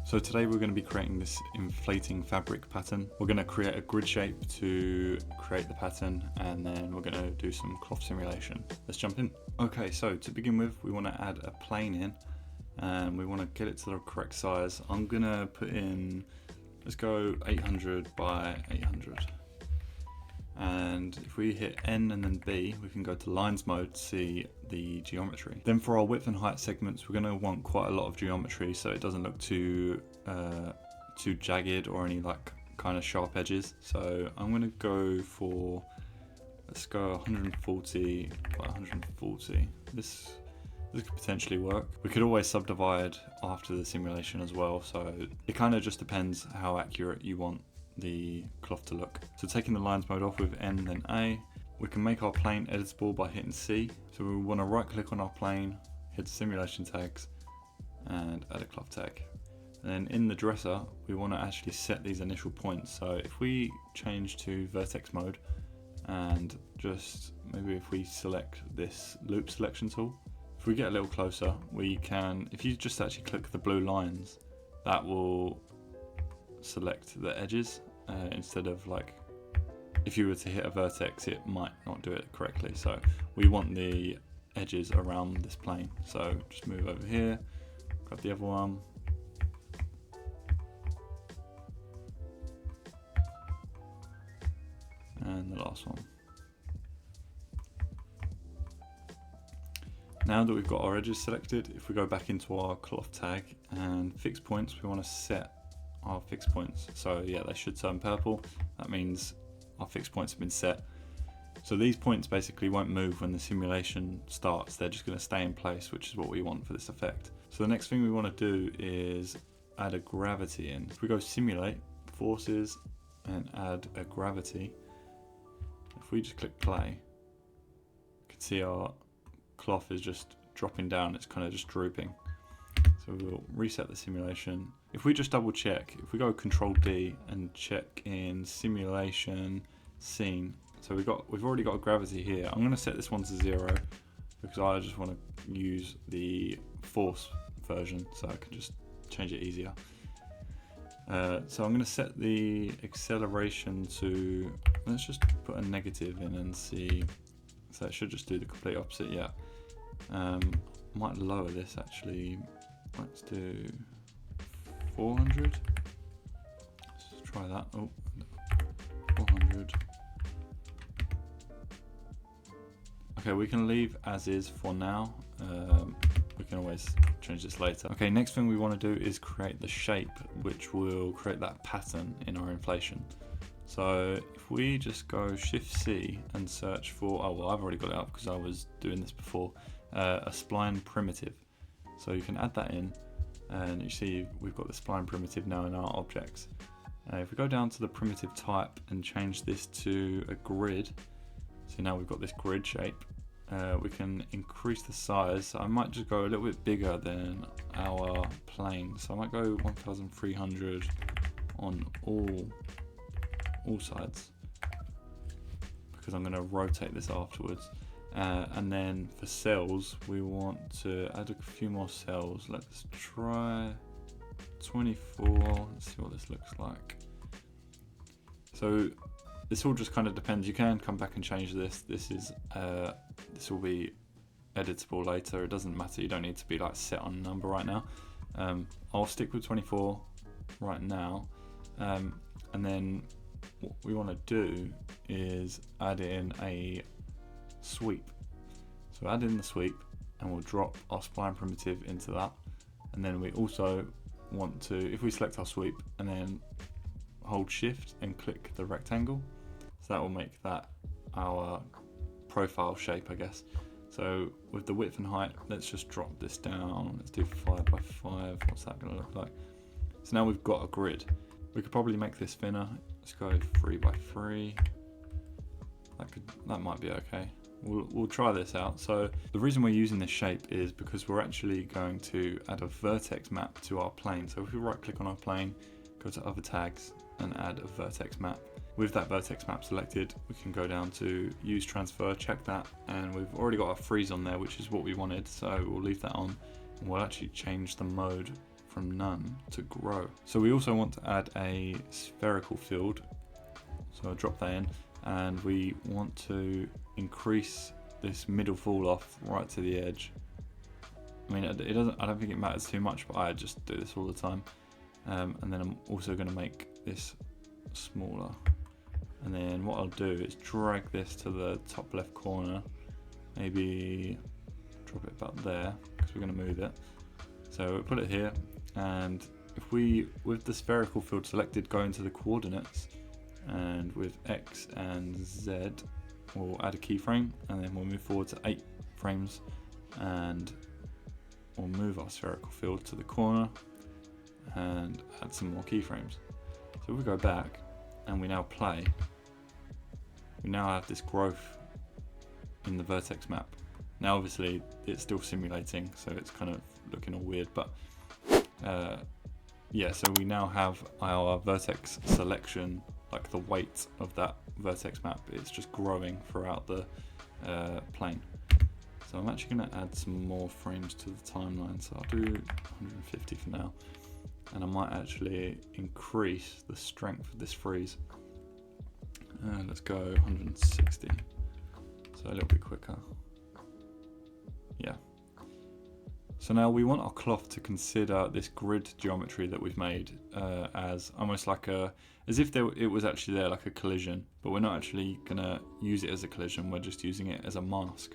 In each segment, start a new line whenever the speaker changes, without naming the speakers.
So today we're going to be creating this inflating fabric pattern. We're going to create a grid shape to create the pattern, and then we're going to do some cloth simulation. Let's jump in. Okay, so to begin with, we want to add a plane in, and we want to get it to the correct size. I'm going to put in, let's go 800 by 800. And if we hit N and then B, we can go to lines mode to see the geometry. Then for our width and height segments, we're going to want quite a lot of geometry so it doesn't look too jagged or any like kind of sharp edges. So I'm going to go for, let's go 140 by 140. This could potentially work. We could always subdivide after the simulation as well, so it kind of just depends how accurate you want the cloth to look. So taking the lines mode off with N then A, we can make our plane editable by hitting C. So we want to right click on our plane, hit simulation tags and add a cloth tag. And then in the dresser we want to actually set these initial points. So if we change to vertex mode and just maybe if we select this loop selection tool, if we get a little closer we can, if you just actually click the blue lines, that will select the edges instead of like if you were to hit a vertex it might not do it correctly. So we want the edges around this plane, so just move over here, grab the other one, and the last one. Now that we've got our edges selected, if we go back into our cloth tag and fixed points, we want to set our fixed points. So yeah, they should turn purple. That means our fixed points have been set. So these points basically won't move when the simulation starts. They're just going to stay in place, which is what we want for this effect. So the next thing we want to do is add a gravity in. If we go simulate, forces, and add a gravity, if we just click play, you can see our cloth is just dropping down. It's kind of just drooping. So we'll reset the simulation. If we just double check, if we go Control D and check in simulation scene, so we've already got a gravity here. I'm going to set this one to 0 because I just want to use the force version so I can just change it easier. So I'm going to set the acceleration to, let's just put a negative in and see. So it should just do the complete opposite. Yeah, might lower this actually. Let's do 400. Let's try that. Oh, 400. Okay, we can leave as is for now. We can always change this later. Okay, next thing we want to do is create the shape which will create that pattern in our inflation. So if we just go Shift C and search for, oh well, I've already got it up because I was doing this before, a spline primitive. So you can add that in, and you see we've got the spline primitive now in our objects. If we go down to the primitive type and change this to a grid, so now we've got this grid shape, we can increase the size. So I might just go a little bit bigger than our plane. So I might go 1300 on all sides because I'm going to rotate this afterwards. And then for cells, we want to add a few more cells. Let's try 24. Let's see what this looks like. So this all just kind of depends. You can come back and change this. This will be editable later. It doesn't matter. You don't need to be like set on a number right now. I'll stick with 24 right now. And then what we want to do is add in a sweep. So add in the sweep and we'll drop our spline primitive into that. And then we also want to, if we select our sweep and then hold shift and click the rectangle, so that will make that our profile shape, I guess. So with the width and height, let's just drop this down. Let's do 5 by 5. What's that going to look like? So now we've got a grid. We could probably make this thinner. Let's go 3 by 3. That might be okay. We'll try this out. So the reason we're using this shape is because we're actually going to add a vertex map to our plane. So if we right click on our plane, go to other tags and add a vertex map. With that vertex map selected, we can go down to use transfer, check that, and we've already got our freeze on there, which is what we wanted. So we'll leave that on and we'll actually change the mode from none to grow. So we also want to add a spherical field. So I'll drop that in, and we want to increase this middle fall off right to the edge. I mean, it doesn't. I don't think it matters too much, but I just do this all the time. And then I'm also going to make this smaller. And then what I'll do is drag this to the top left corner. Maybe drop it about there because we're going to move it. So we'll put it here, and if we, with the spherical field selected, go into the coordinates, and with X and Z, we'll add a keyframe, and then we'll move forward to 8 frames, and we'll move our spherical field to the corner and add some more keyframes. So if we go back and we now play, we now have this growth in the vertex map. Now obviously it's still simulating, so it's kind of looking all weird, but yeah, so we now have our vertex selection, like the weight of that vertex map, it's just growing throughout the plane. So I'm actually going to add some more frames to the timeline, so I'll do 150 for now, and I might actually increase the strength of this freeze. Let's go 160, so a little bit quicker. Yeah. So now we want our cloth to consider this grid geometry that we've made as almost like as if it was actually there, like a collision, but we're not actually gonna use it as a collision, we're just using it as a mask.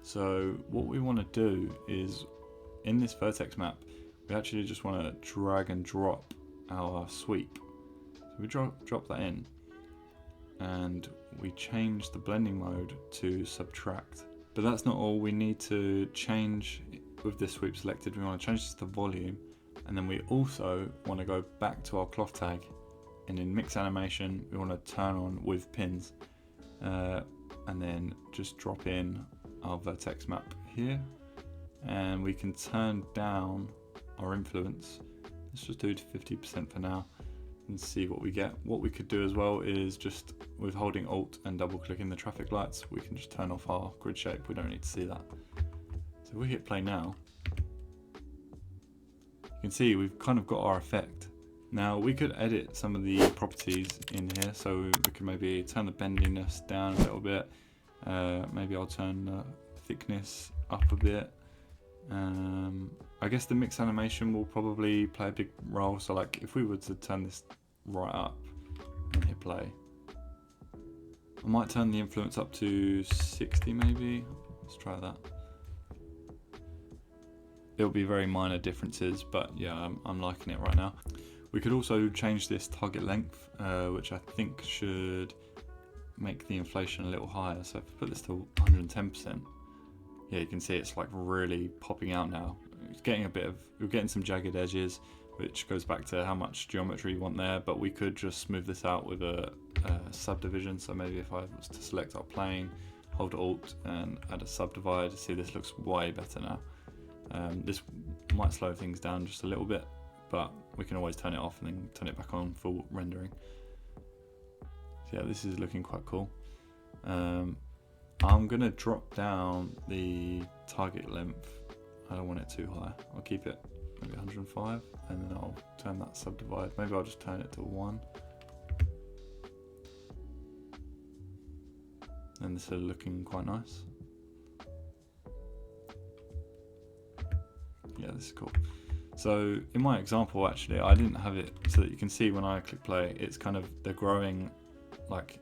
So what we want to do is, in this vertex map, we actually just want to drag and drop our sweep. So we drop that in, and we change the blending mode to subtract. But that's not all. We need to change, with this sweep selected, we want to change this to volume, and then we also want to go back to our cloth tag, and in mix animation we want to turn on with pins, and then just drop in our vertex map here, and we can turn down our influence. Let's just do 50% for now and see what we get. What we could do as well is just with holding Alt and double clicking the traffic lights, we can just turn off our grid shape. We don't need to see that. So if we hit play now, you can see we've kind of got our effect. Now we could edit some of the properties in here, so we can maybe turn the bendiness down a little bit. Maybe I'll turn the thickness up a bit. I guess the mix animation will probably play a big role, so like if we were to turn this right up and hit play, I might turn the influence up to 60 maybe. Let's try that. It'll be very minor differences, but yeah, I'm liking it right now. We could also change this target length, which I think should make the inflation a little higher. So if I put this to 110%, yeah, you can see it's like really popping out now. It's getting we're getting some jagged edges, which goes back to how much geometry you want there, but we could just smooth this out with a subdivision. So maybe if I was to select our plane, hold Alt and add a subdivide, see this looks way better now. This might slow things down just a little bit, but we can always turn it off and then turn it back on for rendering. So yeah, this is looking quite cool. I'm gonna drop down the target length. I don't want it too high. I'll keep it maybe 105, and then I'll turn that subdivide. Maybe I'll just turn it to 1. And this is looking quite nice. Yeah, this is cool. So in my example, actually, I didn't have it so that you can see when I click play, it's kind of, they're growing like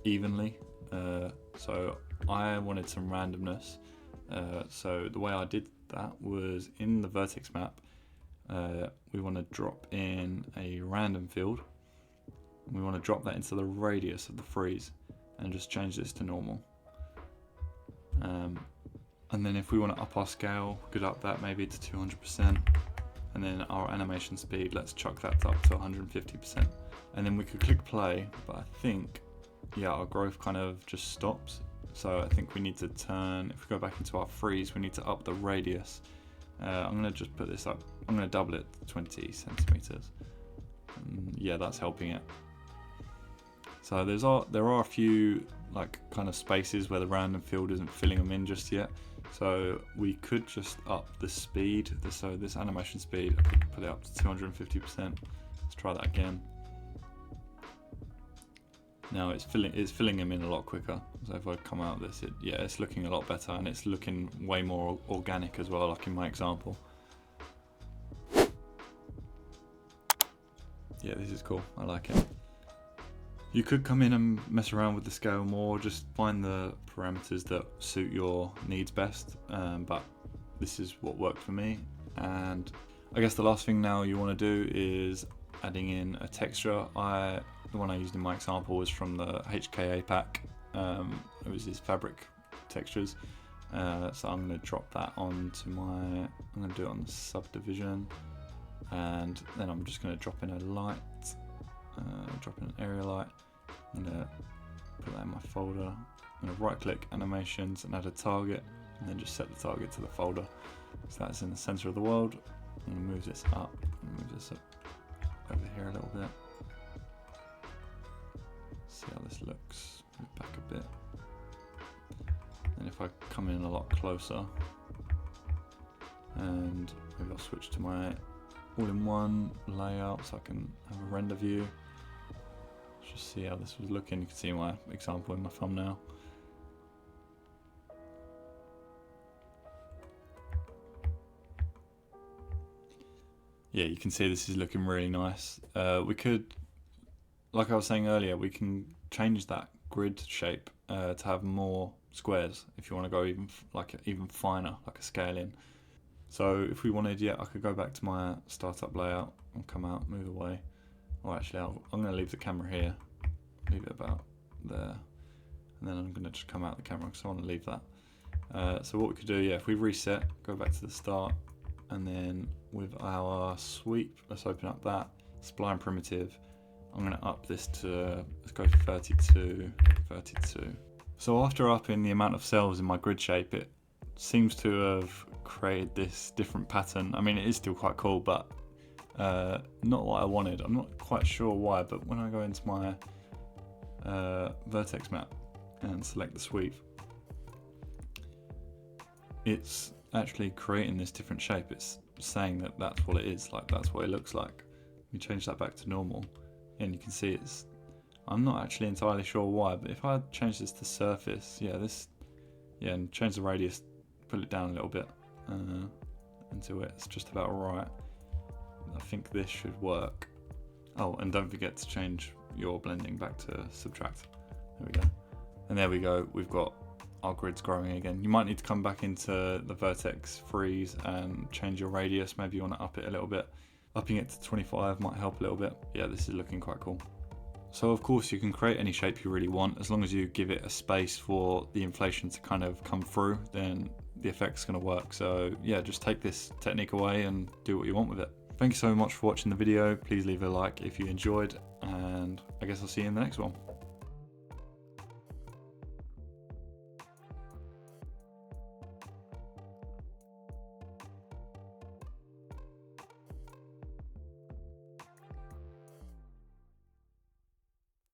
evenly. So I wanted some randomness. So the way I did that was in the vertex map, we want to drop in a random field. We want to drop that into the radius of the freeze and just change this to normal. And then if we want to up our scale, we could up that maybe to 200%. And then our animation speed, let's chuck that up to 150%. And then we could click play, but I think, yeah, our growth kind of just stops. So I think we need to turn, if we go back into our freeze, we need to up the radius. I'm gonna just put this up, I'm gonna double it to 20 centimeters. And yeah, that's helping it. So there are a few like kind of spaces where the random field isn't filling them in just yet. So we could just up the speed, so this animation speed, I could put it up to 250%. Let's try that again. Now it's filling them in a lot quicker. So if I come out of this, it's looking a lot better, and it's looking way more organic as well, like in my example. Yeah, this is cool, I like it. You could come in and mess around with the scale more, just find the parameters that suit your needs best, but this is what worked for me. And I guess the last thing now you want to do is adding in a texture. The one I used in my example was from the HKA pack. It was his fabric textures. So I'm going to drop that onto I'm going to do it on the subdivision, and then I'm just going to drop in a light, drop in an area light. I'm going to put that in my folder. I'm going to right click animations and add a target, and then just set the target to the folder. So that's in the center of the world. I'm going to move this up, and move this up over here a little bit. See how this looks. Move back a bit. And if I come in a lot closer, and maybe I'll switch to my all-in-one layout so I can have a render view. Just see how this was looking. You can see my example in my thumbnail. Yeah, you can see this is looking really nice. We could, like I was saying earlier, we can change that grid shape to have more squares if you want to go even finer, like a scaling. So if we wanted, I could go back to my startup layout and come out, move away. Or actually, I'm going to leave the camera here, leave it about there, and then I'm going to just come out the camera because I want to leave that. So what we could do, if we reset, go back to the start, and then with our sweep, let's open up that spline primitive. I'm going to up this to, let's go 32. So after upping the amount of cells in my grid shape, it seems to have created this different pattern. I mean, it is still quite cool, but not what I wanted. I'm not quite sure why, but when I go into my vertex map and select the sweep, it's actually creating this different shape. It's saying that that's what it is, like that's what it looks like. We change that back to normal, and you can see I'm not actually entirely sure why, but if I change this to surface, and change the radius, pull it down a little bit until it's just about right, I think this should work. Oh, and don't forget to change your blending back to subtract. There we go. And there we go, we've got our grids growing again. You might need to come back into the vertex freeze and change your radius. Maybe you want to up it a little bit. Upping it to 25 might help a little bit. Yeah, this is looking quite cool. So of course you can create any shape you really want, as long as you give it a space for the inflation to kind of come through, then the effect's going to work. So yeah, just take this technique away and do what you want with it. Thank you so much for watching the video. Please leave a like if you enjoyed, and I guess I'll see you in the next one.